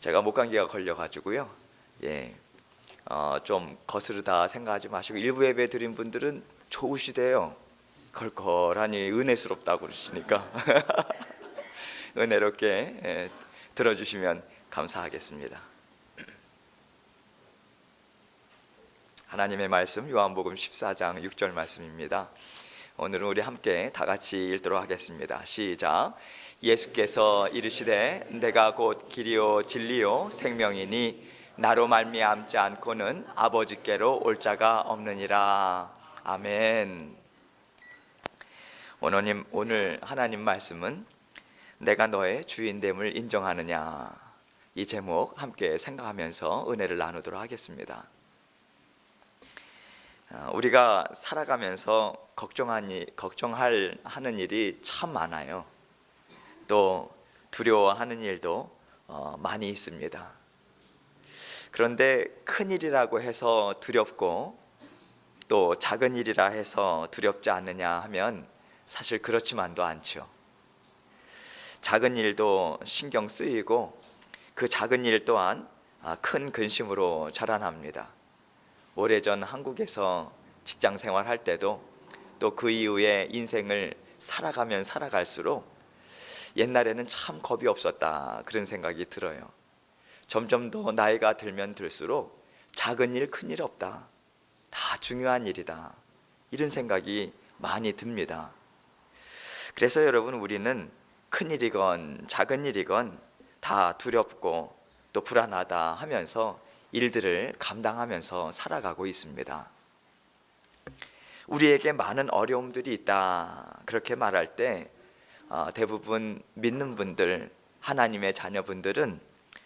제가 목감기가 걸려가지고요. 좀 거스르다 생각하지 마시고 일부 예배 드린 분들은 좋으시대요. 걸걸하니 은혜스럽다고 그러시니까 은혜롭게 들어주시면 감사하겠습니다. 하나님의 말씀 요한복음 14장 6절 말씀입니다. 오늘은 우리 함께 다 같이 읽도록 하겠습니다. 시작. 예수께서 이르시되 내가 곧 길이요 진리요 생명이니 나로 말미암지 않고는 아버지께로 올 자가 없느니라. 아멘. 오늘 하나님 말씀은 내가 너의 주인됨을 인정하느냐, 이 제목 함께 생각하면서 은혜를 나누도록 하겠습니다. 우리가 살아가면서 걱정하는 일이 참 많아요. 또 두려워하는 일도 많이 있습니다. 그런데 큰 일이라고 해서 두렵고 또 작은 일이라 해서 두렵지 않느냐 하면 사실 그렇지만도 않죠. 작은 일도 신경 쓰이고 그 작은 일 또한 큰 근심으로 자라납니다. 오래전 한국에서 직장 생활할 때도 또 그 이후에 인생을 살아가면 살아갈수록 옛날에는 참 겁이 없었다, 그런 생각이 들어요. 점점 더 나이가 들면 들수록 작은 일 큰 일 없다, 다 중요한 일이다, 이런 생각이 많이 듭니다. 그래서 여러분, 우리는 큰 일이건 작은 일이건 다 두렵고 또 불안하다 하면서 일들을 감당하면서 살아가고 있습니다. 우리에게 많은 어려움들이 있다, 그렇게 말할 때 대부분 믿는 분들, 하나님의 자녀분들은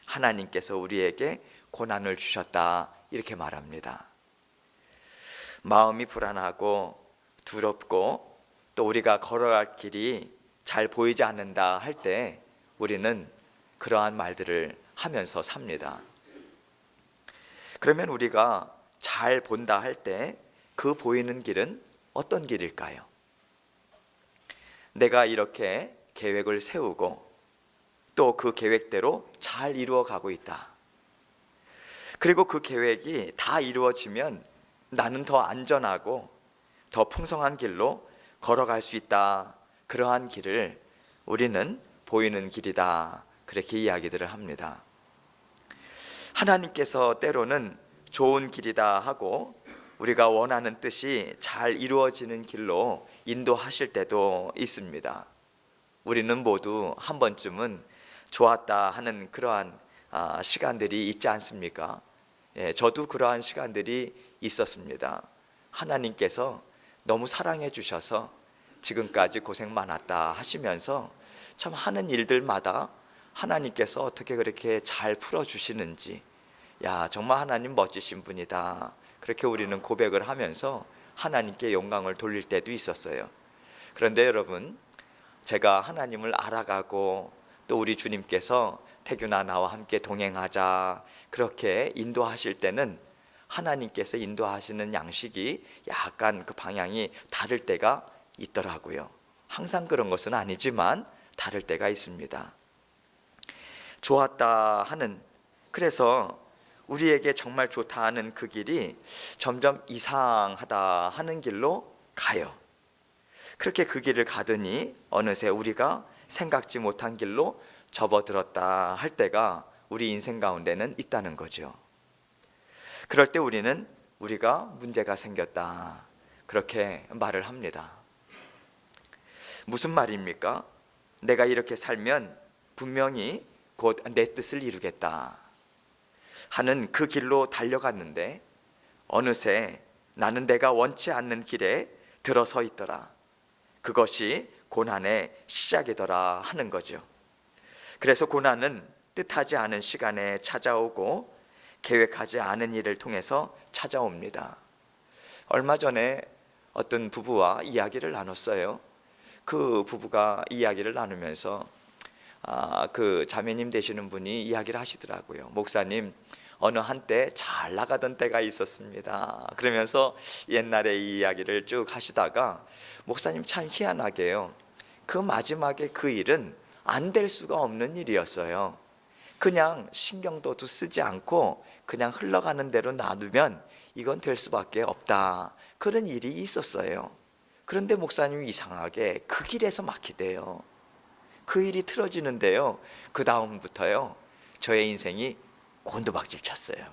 하나님께서 우리에게 고난을 주셨다, 이렇게 말합니다. 마음이 불안하고 두렵고 또 우리가 걸어갈 길이 잘 보이지 않는다 할 때 우리는 그러한 말들을 하면서 삽니다. 그러면 우리가 잘 본다 할 때 그 보이는 길은 어떤 길일까요? 내가 이렇게 계획을 세우고 또 그 계획대로 잘 이루어가고 있다. 그리고 그 계획이 다 이루어지면 나는 더 안전하고 더 풍성한 길로 걸어갈 수 있다. 그러한 길을 우리는 보이는 길이다, 그렇게 이야기들을 합니다. 하나님께서 때로는 좋은 길이다 하고 우리가 원하는 뜻이 잘 이루어지는 길로 인도하실 때도 있습니다. 우리는 모두 한 번쯤은 좋았다 하는 그러한 시간들이 있지 않습니까? 저도 그러한 시간들이 있었습니다. 하나님께서 너무 사랑해 주셔서 지금까지 고생 많았다 하시면서 참 하는 일들마다 하나님께서 어떻게 그렇게 잘 풀어주시는지, 야, 정말 하나님 멋지신 분이다, 그렇게 우리는 고백을 하면서 하나님께 영광을 돌릴 때도 있었어요. 그런데 여러분, 제가 하나님을 알아가고 또 우리 주님께서 태균아 나와 함께 동행하자, 그렇게 인도하실 때는 하나님께서 인도하시는 양식이 약간 그 방향이 다를 때가 있더라고요. 항상 그런 것은 아니지만 다를 때가 있습니다. 좋았다 하는, 그래서 우리에게 정말 좋다 하는 그 길이 점점 이상하다 하는 길로 가요. 그렇게 그 길을 가더니 어느새 우리가 생각지 못한 길로 접어들었다 할 때가 우리 인생 가운데는 있다는 거죠. 그럴 때 우리는 우리가 문제가 생겼다, 그렇게 말을 합니다. 무슨 말입니까? 내가 이렇게 살면 분명히 곧 내 뜻을 이루겠다 하는 그 길로 달려갔는데 어느새 나는 내가 원치 않는 길에 들어서 있더라. 그것이 고난의 시작이더라 하는 거죠. 그래서 고난은 뜻하지 않은 시간에 찾아오고 계획하지 않은 일을 통해서 찾아옵니다. 얼마 전에 어떤 부부와 이야기를 나눴어요. 그 부부가 이야기를 나누면서 그 자매님 되시는 분이 이야기를 하시더라고요. 목사님, 어느 한때 잘 나가던 때가 있었습니다. 그러면서 옛날의 이야기를 쭉 하시다가 목사님, 참 희한하게요, 그 마지막에 그 일은 안 될 수가 없는 일이었어요. 그냥 신경도 쓰지 않고 그냥 흘러가는 대로 놔두면 이건 될 수밖에 없다, 그런 일이 있었어요. 그런데 목사님이 이상하게 그 길에서 막히대요. 그 일이 틀어지는데요, 그 다음부터요 저의 인생이 곤두박질 쳤어요.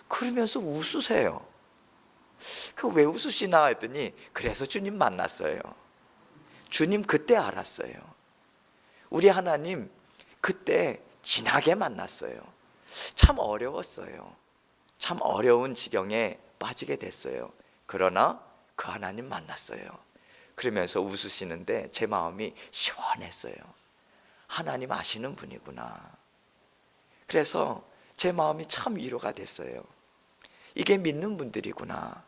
그러면서 웃으세요. 그 왜 웃으시나 했더니, 그래서 주님 만났어요. 주님 그때 알았어요. 우리 하나님 그때 진하게 만났어요. 참 어려웠어요. 참 어려운 지경에 빠지게 됐어요. 그러나 그 하나님 만났어요. 그러면서 웃으시는데 제 마음이 시원했어요. 하나님 아시는 분이구나. 그래서 제 마음이 참 위로가 됐어요. 이게 믿는 분들이구나.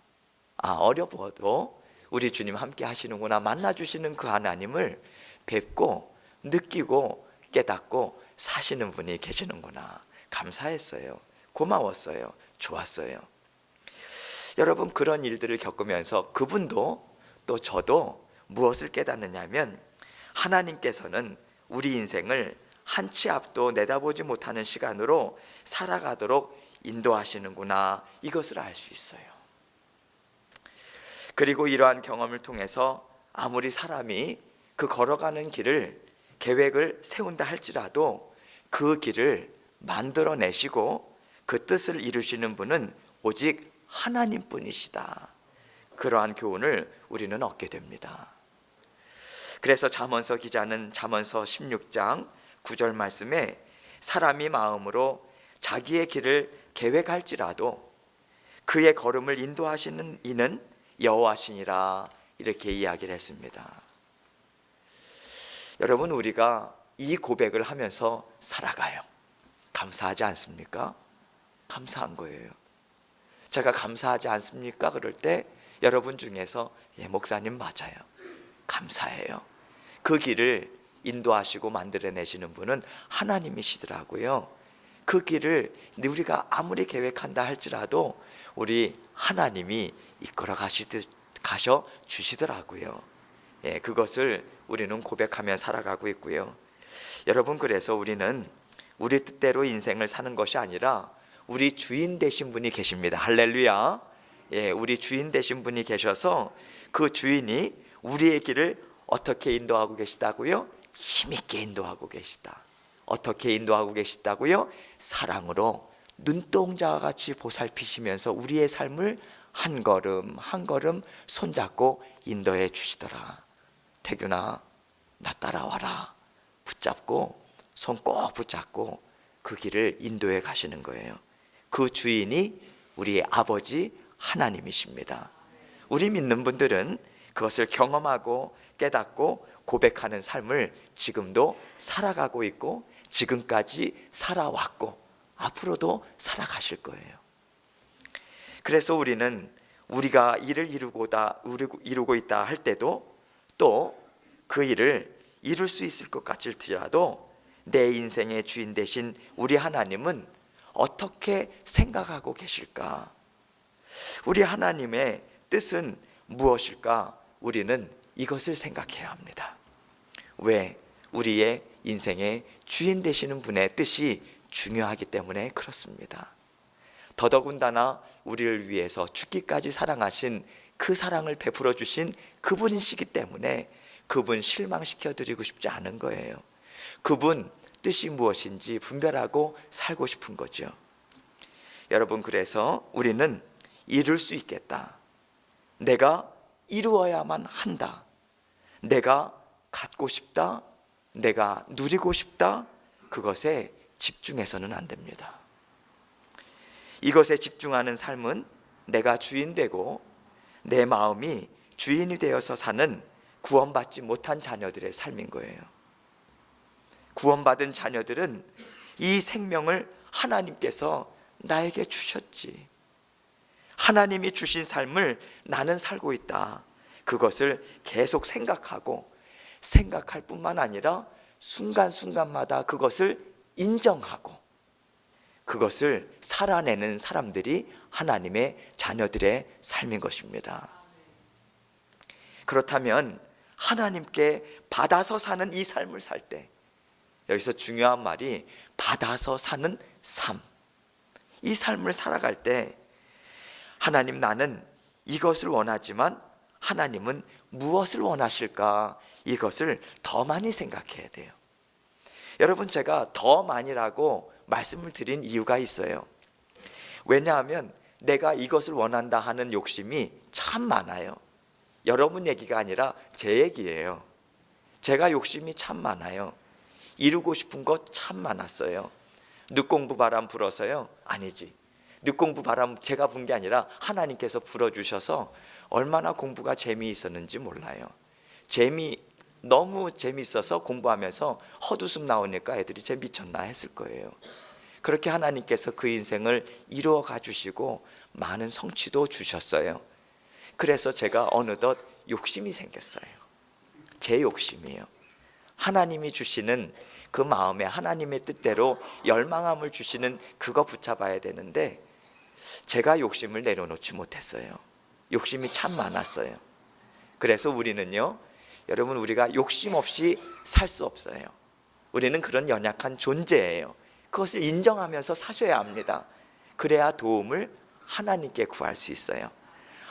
어려워도 우리 주님 함께 하시는구나. 만나주시는 그 하나님을 뵙고 느끼고 깨닫고 사시는 분이 계시는구나. 감사했어요. 고마웠어요. 좋았어요. 여러분, 그런 일들을 겪으면서 그분도 또 저도 무엇을 깨닫느냐면, 하나님께서는 우리 인생을 한 치 앞도 내다보지 못하는 시간으로 살아가도록 인도하시는구나, 이것을 알 수 있어요. 그리고 이러한 경험을 통해서 아무리 사람이 그 걸어가는 길을 계획을 세운다 할지라도 그 길을 만들어내시고 그 뜻을 이루시는 분은 오직 하나님뿐이시다, 그러한 교훈을 우리는 얻게 됩니다. 그래서 잠언서 기자는 잠언서 16장 9절 말씀에 사람이 마음으로 자기의 길을 계획할지라도 그의 걸음을 인도하시는 이는 여호와시니라, 이렇게 이야기를 했습니다. 여러분, 우리가 이 고백을 하면서 살아가요. 감사하지 않습니까? 감사한 거예요. 제가 감사하지 않습니까? 그럴 때 여러분 중에서 목사님 맞아요, 감사해요. 그 길을 인도하시고 만들어내시는 분은 하나님이시더라고요. 그 길을 우리가 아무리 계획한다 할지라도 우리 하나님이 이끌어 가셔 주시더라고요. 그것을 우리는 고백하며 살아가고 있고요. 여러분, 그래서 우리는 우리 뜻대로 인생을 사는 것이 아니라 우리 주인 되신 분이 계십니다. 할렐루야. 우리 주인 되신 분이 계셔서 그 주인이 우리의 길을 어떻게 인도하고 계시다고요? 힘있게 인도하고 계시다. 어떻게 인도하고 계시다고요? 사랑으로 눈동자와 같이 보살피시면서 우리의 삶을 한 걸음 한 걸음 손잡고 인도해 주시더라. 태균아, 나 따라와라. 붙잡고, 손 꼭 붙잡고 그 길을 인도해 가시는 거예요. 그 주인이 우리의 아버지 하나님이십니다. 우리 믿는 분들은 그것을 경험하고 깨닫고 고백하는 삶을 지금도 살아가고 있고, 지금까지 살아왔고 앞으로도 살아가실 거예요. 그래서 우리는 우리가 일을 이루고 있다 할 때도 또 그 일을 이룰 수 있을 것 같을지라도 내 인생의 주인 되신 우리 하나님은 어떻게 생각하고 계실까? 우리 하나님의 뜻은 무엇일까? 우리는 이것을 생각해야 합니다. 왜? 우리의 인생의 주인 되시는 분의 뜻이 중요하기 때문에 그렇습니다. 더더군다나 우리를 위해서 죽기까지 사랑하신, 그 사랑을 베풀어 주신 그분이시기 때문에 그분 실망시켜 드리고 싶지 않은 거예요. 그분 뜻이 무엇인지 분별하고 살고 싶은 거죠. 여러분, 그래서 우리는 이룰 수 있겠다, 내가 이루어야만 한다, 내가 갖고 싶다, 내가 누리고 싶다, 그것에 집중해서는 안 됩니다. 이것에 집중하는 삶은 내가 주인 되고 내 마음이 주인이 되어서 사는 구원받지 못한 자녀들의 삶인 거예요. 구원받은 자녀들은 이 생명을 하나님께서 나에게 주셨지, 하나님이 주신 삶을 나는 살고 있다, 그것을 계속 생각하고, 생각할 뿐만 아니라 순간순간마다 그것을 인정하고 그것을 살아내는 사람들이 하나님의 자녀들의 삶인 것입니다. 그렇다면 하나님께 받아서 사는 이 삶을 살 때 여기서 중요한 말이 받아서 사는 삶. 이 삶을 살아갈 때 하나님, 나는 이것을 원하지만 하나님은 무엇을 원하실까? 이것을 더 많이 생각해야 돼요. 여러분, 제가 더 많이라고 말씀을 드린 이유가 있어요. 왜냐하면 내가 이것을 원한다 하는 욕심이 참 많아요. 여러분 얘기가 아니라 제 얘기예요. 제가 욕심이 참 많아요. 이루고 싶은 것 참 많았어요. 늦공부 바람 불어서요? 아니지. 늦공부 바람 제가 분 게 아니라 하나님께서 불어주셔서 얼마나 공부가 재미있었는지 몰라요. 너무 재미있어서 공부하면서 헛웃음 나오니까 애들이 쟤 미쳤나 했을 거예요. 그렇게 하나님께서 그 인생을 이루어 가주시고 많은 성취도 주셨어요. 그래서 제가 어느덧 욕심이 생겼어요. 제 욕심이에요. 하나님이 주시는 그 마음에 하나님의 뜻대로 열망함을 주시는 그거 붙잡아야 되는데 제가 욕심을 내려놓지 못했어요. 욕심이 참 많았어요. 그래서 우리는요, 여러분, 우리가 욕심 없이 살 수 없어요. 우리는 그런 연약한 존재예요. 그것을 인정하면서 사셔야 합니다. 그래야 도움을 하나님께 구할 수 있어요.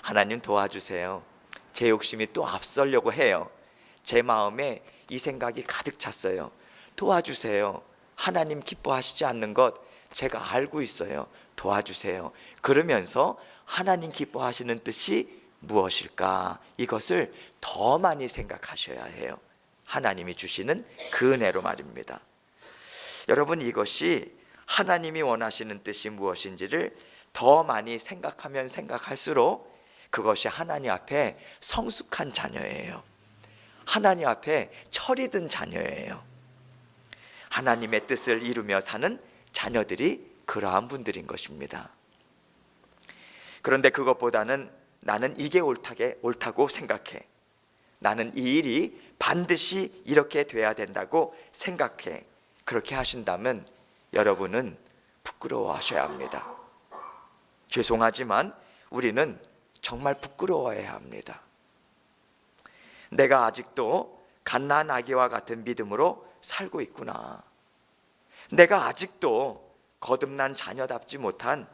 하나님 도와주세요. 제 욕심이 또 앞서려고 해요. 제 마음에 이 생각이 가득 찼어요. 도와주세요. 하나님 기뻐하시지 않는 것 제가 알고 있어요. 도와주세요. 그러면서 하나님 기뻐하시는 뜻이 무엇일까? 이것을 더 많이 생각하셔야 해요. 하나님이 주시는 그 은혜로 말입니다. 여러분, 이것이 하나님이 원하시는 뜻이 무엇인지를 더 많이 생각하면 생각할수록 그것이 하나님 앞에 성숙한 자녀예요. 하나님 앞에 철이 든 자녀예요. 하나님의 뜻을 이루며 사는 자녀들이 그러한 분들인 것입니다. 그런데 그것보다는 나는 이게 옳다고 생각해. 나는 이 일이 반드시 이렇게 돼야 된다고 생각해. 그렇게 하신다면 여러분은 부끄러워하셔야 합니다. 죄송하지만 우리는 정말 부끄러워해야 합니다. 내가 아직도 갓난 아기와 같은 믿음으로 살고 있구나. 내가 아직도 거듭난 자녀답지 못한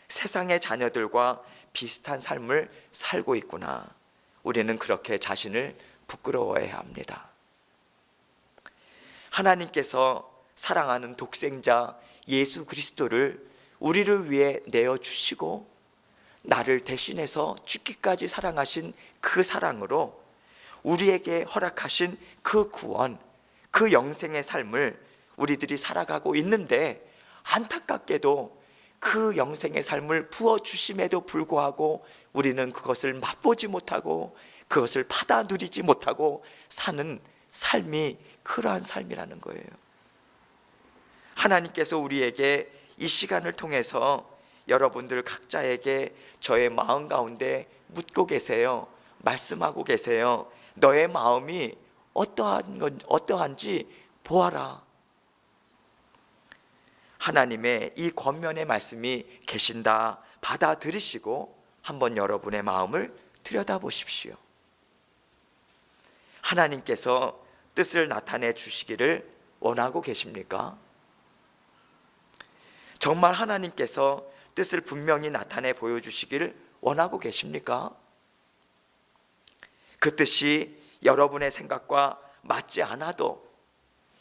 세상의 자녀들과 비슷한 삶을 살고 있구나. 우리는 그렇게 자신을 부끄러워해야 합니다. 하나님께서 사랑하는 독생자 예수 그리스도를 우리를 위해 내어주시고 나를 대신해서 죽기까지 사랑하신 그 사랑으로 우리에게 허락하신 그 구원, 그 영생의 삶을 우리들이 살아가고 있는데 안타깝게도 그 영생의 삶을 부어주심에도 불구하고 우리는 그것을 맛보지 못하고 그것을 받아 누리지 못하고 사는 삶이 그러한 삶이라는 거예요. 하나님께서 우리에게 이 시간을 통해서 여러분들 각자에게 저의 마음 가운데 묻고 계세요. 말씀하고 계세요. 너의 마음이 어떠한지 보아라. 하나님의 이 권면의 말씀이 계신다 받아들이시고 한번 여러분의 마음을 들여다보십시오. 하나님께서 뜻을 나타내 주시기를 원하고 계십니까? 정말 하나님께서 뜻을 분명히 나타내 보여주시기를 원하고 계십니까? 그 뜻이 여러분의 생각과 맞지 않아도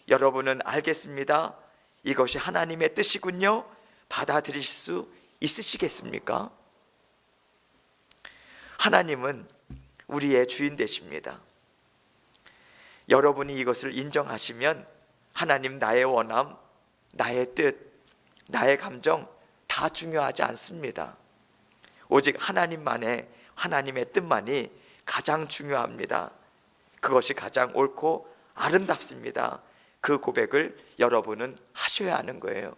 여러분은 알겠습니다. 이것이 하나님의 뜻이군요. 받아들일 수 있으시겠습니까? 하나님은 우리의 주인 되십니다. 여러분이 이것을 인정하시면 하나님, 나의 원함, 나의 뜻, 나의 감정 다 중요하지 않습니다. 오직 하나님의 뜻만이 가장 중요합니다. 그것이 가장 옳고 아름답습니다. 그 고백을 여러분은 하셔야 하는 거예요.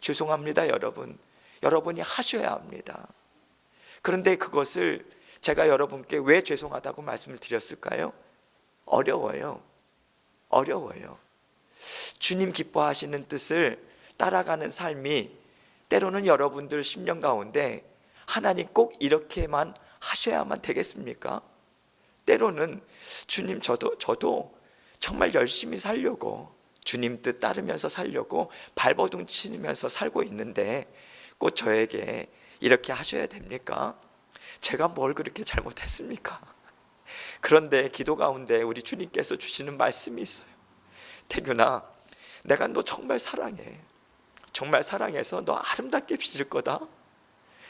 죄송합니다, 여러분. 여러분이 하셔야 합니다. 그런데 그것을 제가 여러분께 왜 죄송하다고 말씀을 드렸을까요? 어려워요. 주님 기뻐하시는 뜻을 따라가는 삶이 때로는 여러분들 심령 가운데 하나님 꼭 이렇게만 하셔야만 되겠습니까? 때로는 주님, 저도 정말 열심히 살려고, 주님 뜻 따르면서 살려고 발버둥 치면서 살고 있는데 꼭 저에게 이렇게 하셔야 됩니까? 제가 뭘 그렇게 잘못했습니까? 그런데 기도 가운데 우리 주님께서 주시는 말씀이 있어요. 태균아, 내가 너 정말 사랑해. 정말 사랑해서 너 아름답게 빚을 거다.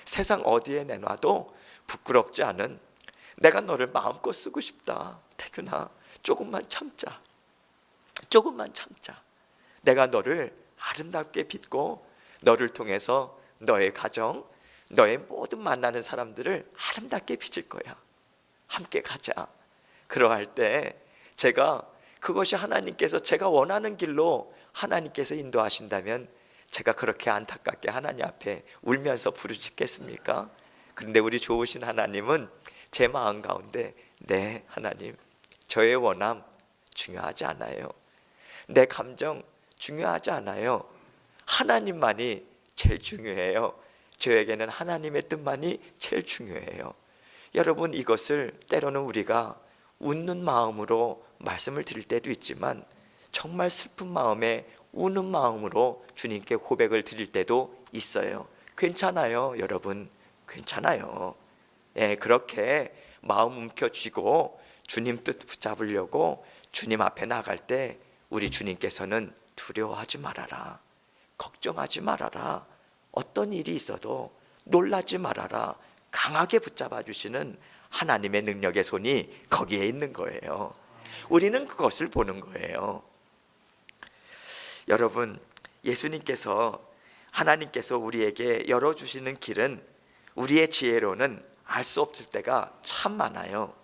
세상 어디에 내놔도 부끄럽지 않은 내가 너를 마음껏 쓰고 싶다. 태균아, 조금만 참자. 조금만 참자. 내가 너를 아름답게 빚고 너를 통해서 너의 가정, 너의 모든 만나는 사람들을 아름답게 빚을 거야. 함께 가자. 그러할 때 제가 그것이 하나님께서 제가 원하는 길로 하나님께서 인도하신다면 제가 그렇게 안타깝게 하나님 앞에 울면서 부르짖겠습니까? 그런데 우리 좋으신 하나님은 제 마음 가운데 네, 하나님, 저의 원함 중요하지 않아요. 내 감정 중요하지 않아요. 하나님만이 제일 중요해요. 저에게는 하나님의 뜻만이 제일 중요해요. 여러분, 이것을 때로는 우리가 웃는 마음으로 말씀을 드릴 때도 있지만 정말 슬픈 마음에 우는 마음으로 주님께 고백을 드릴 때도 있어요. 괜찮아요, 여러분. 괜찮아요. 예, 그렇게 마음 움켜쥐고 주님 뜻 붙잡으려고 주님 앞에 나갈 때 우리 주님께서는 두려워하지 말아라. 걱정하지 말아라. 어떤 일이 있어도 놀라지 말아라. 강하게 붙잡아 주시는 하나님의 능력의 손이 거기에 있는 거예요. 우리는 그것을 보는 거예요. 여러분, 예수님께서 하나님께서 우리에게 열어주시는 길은 우리의 지혜로는 알 수 없을 때가 참 많아요.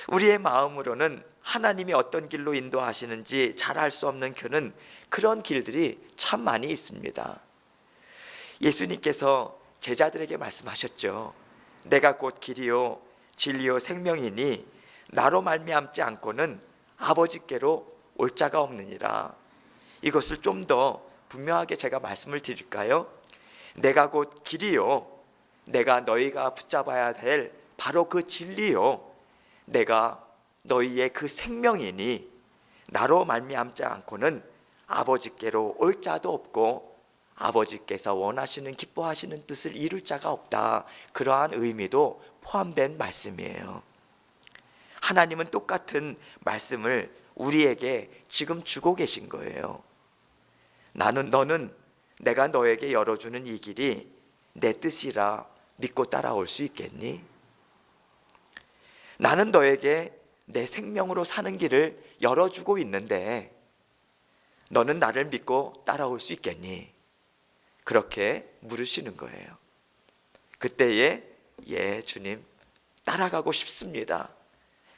우리의 마음으로는 하나님이 어떤 길로 인도하시는지 잘 알 수 없는 그런 길들이 참 많이 있습니다. 예수님께서 제자들에게 말씀하셨죠. 내가 곧 길이요 진리요 생명이니 나로 말미암지 않고는 아버지께로 올 자가 없느니라. 이것을 좀 더 분명하게 제가 말씀을 드릴까요? 내가 곧 길이요, 내가 너희가 붙잡아야 될 바로 그 진리요, 내가 너희의 그 생명이니 나로 말미암지 않고는 아버지께로 올 자도 없고 아버지께서 원하시는 기뻐하시는 뜻을 이룰 자가 없다. 그러한 의미도 포함된 말씀이에요. 하나님은 똑같은 말씀을 우리에게 지금 주고 계신 거예요. 너는 내가 너에게 열어주는 이 길이 내 뜻이라 믿고 따라올 수 있겠니? 나는 너에게 내 생명으로 사는 길을 열어주고 있는데 너는 나를 믿고 따라올 수 있겠니? 그렇게 물으시는 거예요. 그때에 예, 주님, 따라가고 싶습니다.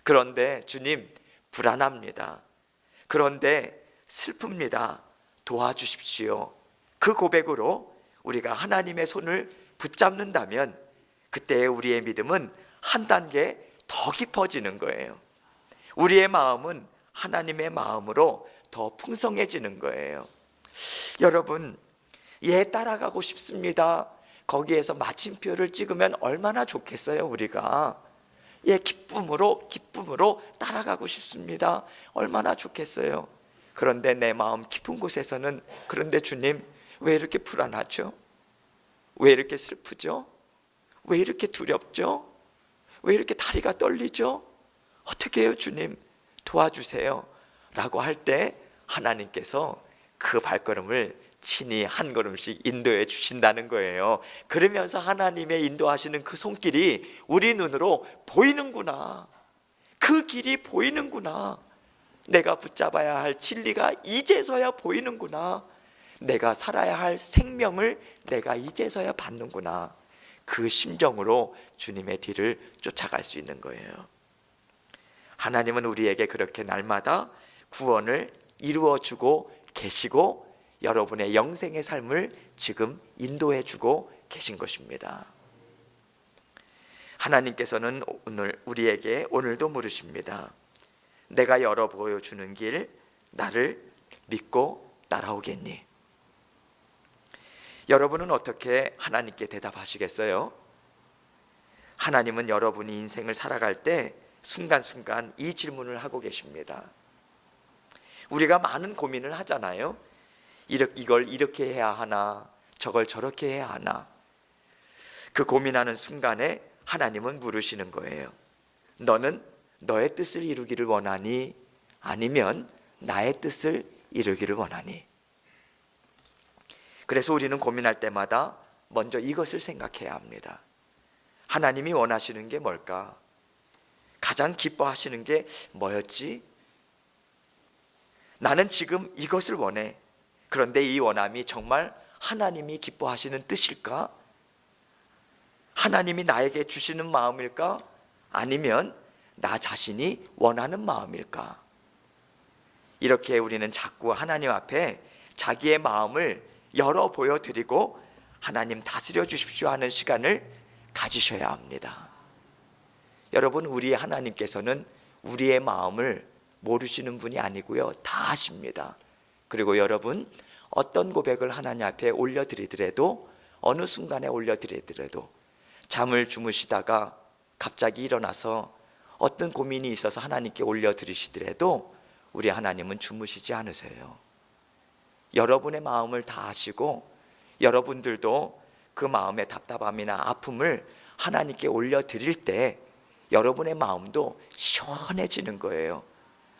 그런데 주님, 불안합니다. 그런데 슬픕니다. 도와주십시오. 그 고백으로 우리가 하나님의 손을 붙잡는다면 그때 우리의 믿음은 한 단계 더 깊어지는 거예요. 우리의 마음은 하나님의 마음으로 더 풍성해지는 거예요. 여러분, 예, 따라가고 싶습니다. 거기에서 마침표를 찍으면 얼마나 좋겠어요, 우리가. 예, 기쁨으로 따라가고 싶습니다. 얼마나 좋겠어요. 그런데 내 마음 깊은 곳에서는 그런데 주님, 왜 이렇게 불안하죠? 왜 이렇게 슬프죠? 왜 이렇게 두렵죠? 왜 이렇게 다리가 떨리죠? 어떻게 해요, 주님? 도와주세요. 라고 할 때 하나님께서 그 발걸음을 친히 한 걸음씩 인도해 주신다는 거예요. 그러면서 하나님의 인도하시는 그 손길이 우리 눈으로 보이는구나. 그 길이 보이는구나. 내가 붙잡아야 할 진리가 이제서야 보이는구나. 내가 살아야 할 생명을 내가 이제서야 받는구나. 그 심정으로 주님의 뒤를 쫓아갈 수 있는 거예요. 하나님은 우리에게 그렇게 날마다 구원을 이루어주고 계시고 여러분의 영생의 삶을 지금 인도해 주고 계신 것입니다. 하나님께서는 우리에게 오늘도 물으십니다. 내가 열어 보여주는 길, 나를 믿고 따라오겠니? 여러분은 어떻게 하나님께 대답하시겠어요? 하나님은 여러분이 인생을 살아갈 때 순간순간 이 질문을 하고 계십니다. 우리가 많은 고민을 하잖아요. 이걸 이렇게 해야 하나, 저걸 저렇게 해야 하나. 그 고민하는 순간에 하나님은 물으시는 거예요. 너는 너의 뜻을 이루기를 원하니? 아니면 나의 뜻을 이루기를 원하니? 그래서 우리는 고민할 때마다 먼저 이것을 생각해야 합니다. 하나님이 원하시는 게 뭘까? 가장 기뻐하시는 게 뭐였지? 나는 지금 이것을 원해. 그런데 이 원함이 정말 하나님이 기뻐하시는 뜻일까? 하나님이 나에게 주시는 마음일까? 아니면 나 자신이 원하는 마음일까? 이렇게 우리는 자꾸 하나님 앞에 자기의 마음을 열어 보여드리고 하나님 다스려 주십시오 하는 시간을 가지셔야 합니다. 여러분, 우리 하나님께서는 우리의 마음을 모르시는 분이 아니고요, 다 아십니다. 그리고 여러분, 어떤 고백을 하나님 앞에 올려드리더라도, 어느 순간에 올려드리더라도, 잠을 주무시다가 갑자기 일어나서 어떤 고민이 있어서 하나님께 올려드리시더라도 우리 하나님은 주무시지 않으세요. 여러분의 마음을 다 아시고 여러분들도 그 마음의 답답함이나 아픔을 하나님께 올려드릴 때 여러분의 마음도 시원해지는 거예요.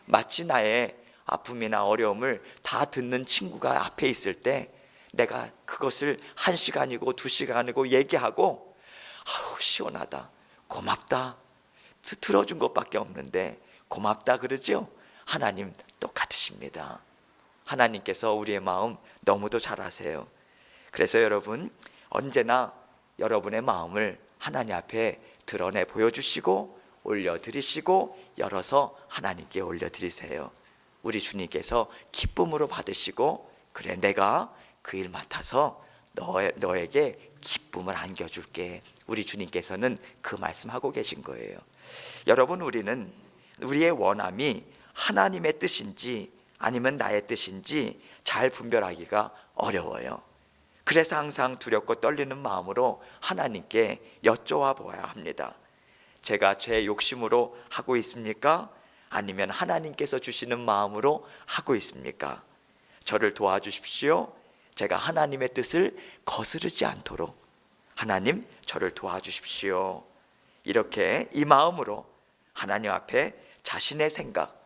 마치 나의 아픔이나 어려움을 다 듣는 친구가 앞에 있을 때 내가 그것을 1시간이고 2시간이고 얘기하고 아우 시원하다, 고맙다, 들어준 것밖에 없는데 고맙다 그러죠? 하나님 똑같으십니다. 하나님께서 우리의 마음 너무도 잘 아세요. 그래서 여러분, 언제나 여러분의 마음을 하나님 앞에 드러내 보여주시고 올려드리시고 열어서 하나님께 올려드리세요. 우리 주님께서 기쁨으로 받으시고, 그래 내가 그 일 맡아서 너에게 기쁨을 안겨줄게. 우리 주님께서는 그 말씀하고 계신 거예요. 여러분, 우리는 우리의 원함이 하나님의 뜻인지 아니면 나의 뜻인지 잘 분별하기가 어려워요. 그래서 항상 두렵고 떨리는 마음으로 하나님께 여쭤와 보아야 합니다. 제가 제 욕심으로 하고 있습니까? 아니면 하나님께서 주시는 마음으로 하고 있습니까? 저를 도와주십시오. 제가 하나님의 뜻을 거스르지 않도록 하나님 저를 도와주십시오. 이렇게 이 마음으로 하나님 앞에 자신의 생각,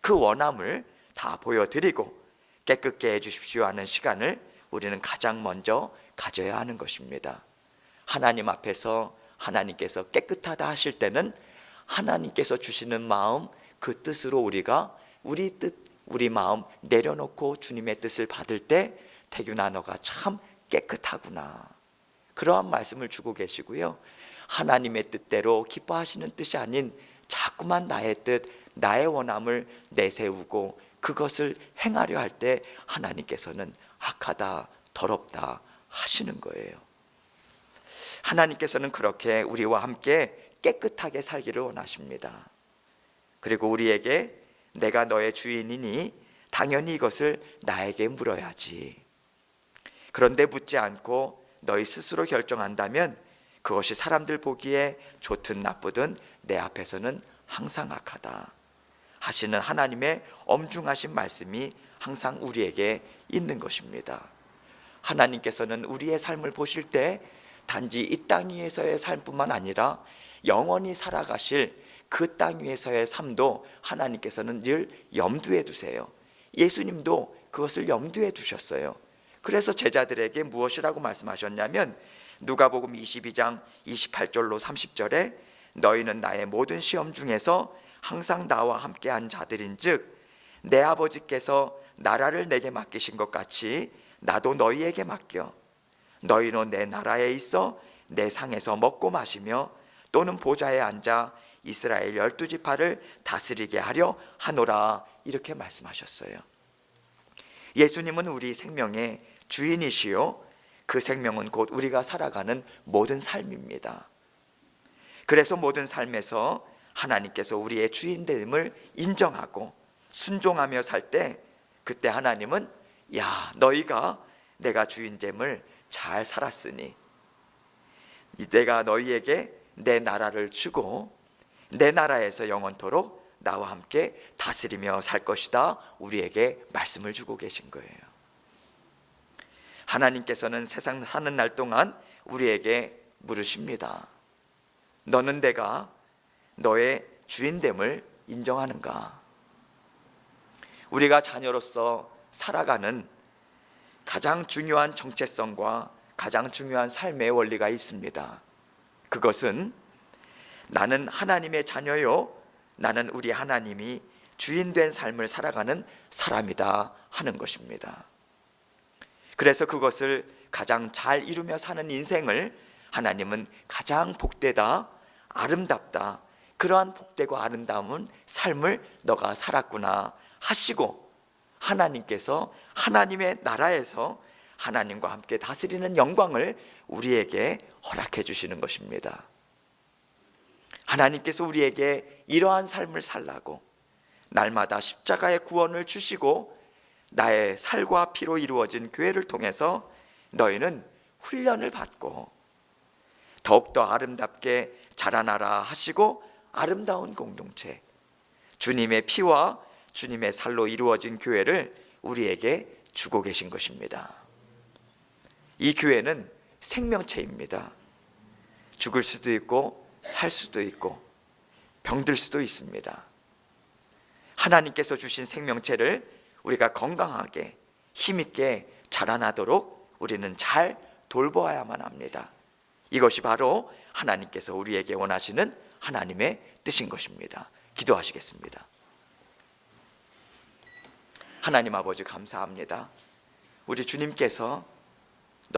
그 원함을 다 보여드리고 깨끗게 해주십시오 하는 시간을 우리는 가장 먼저 가져야 하는 것입니다. 하나님 앞에서 하나님께서 깨끗하다 하실 때는 하나님께서 주시는 마음, 그 뜻으로 우리가 우리 뜻, 우리 마음 내려놓고 주님의 뜻을 받을 때 태균아 너가 참 깨끗하구나, 그러한 말씀을 주고 계시고요. 하나님의 뜻대로 기뻐하시는 뜻이 아닌 자꾸만 나의 뜻, 나의 원함을 내세우고 그것을 행하려 할 때 하나님께서는 악하다, 더럽다 하시는 거예요. 하나님께서는 그렇게 우리와 함께 깨끗하게 살기를 원하십니다. 그리고 우리에게 내가 너의 주인이니 당연히 이것을 나에게 물어야지. 그런데 묻지 않고 너희 스스로 결정한다면 그것이 사람들 보기에 좋든 나쁘든 내 앞에서는 항상 악하다 하시는 하나님의 엄중하신 말씀이 항상 우리에게 있는 것입니다. 하나님께서는 우리의 삶을 보실 때 단지 이 땅 위에서의 삶뿐만 아니라 영원히 살아가실 그 땅 위에서의 삶도 하나님께서는 늘 염두에 두세요. 예수님도 그것을 염두에 두셨어요. 그래서 제자들에게 무엇이라고 말씀하셨냐면 누가복음 22장 28절로 30절에 너희는 나의 모든 시험 중에서 항상 나와 함께한 자들인즉 내 아버지께서 나라를 내게 맡기신 것 같이 나도 너희에게 맡겨 너희는 내 나라에 있어 내 상에서 먹고 마시며 또는 보좌에 앉아 이스라엘 12지파를 다스리게 하려 하노라, 이렇게 말씀하셨어요. 예수님은 우리 생명의 주인이시요 그 생명은 곧 우리가 살아가는 모든 삶입니다. 그래서 모든 삶에서 하나님께서 우리의 주인됨을 인정하고 순종하며 살 때 그때 하나님은 야 너희가 내가 주인됨을 잘 살았으니 내가 너희에게 내 나라를 주고 내 나라에서 영원토록 나와 함께 다스리며 살 것이다, 우리에게 말씀을 주고 계신 거예요. 하나님께서는 세상 사는 날 동안 우리에게 물으십니다. 너는 내가 너의 주인됨을 인정하는가? 우리가 자녀로서 살아가는 가장 중요한 정체성과 가장 중요한 삶의 원리가 있습니다. 그것은 나는 하나님의 자녀요, 나는 우리 하나님이 주인된 삶을 살아가는 사람이다 하는 것입니다. 그래서 그것을 가장 잘 이루며 사는 인생을 하나님은 가장 복되다, 아름답다, 그러한 복되고 아름다운 삶을 너가 살았구나 하시고, 하나님께서 하나님의 나라에서 하나님과 함께 다스리는 영광을 우리에게 허락해 주시는 것입니다. 하나님께서 우리에게 이러한 삶을 살라고 날마다 십자가의 구원을 주시고 나의 살과 피로 이루어진 교회를 통해서 너희는 훈련을 받고 더욱더 아름답게 자라나라 하시고, 아름다운 공동체, 주님의 피와 주님의 살로 이루어진 교회를 우리에게 주고 계신 것입니다. 이 교회는 생명체입니다. 죽을 수도 있고 살 수도 있고 병들 수도 있습니다. 하나님께서 주신 생명체를 우리가 건강하게 힘있게 자라나도록 우리는 잘 돌보아야만 합니다. 이것이 바로 하나님께서 우리에게 원하시는 하나님의 뜻인 것입니다. 기도하시겠습니다. 하나님 아버지, 감사합니다. 우리 주님께서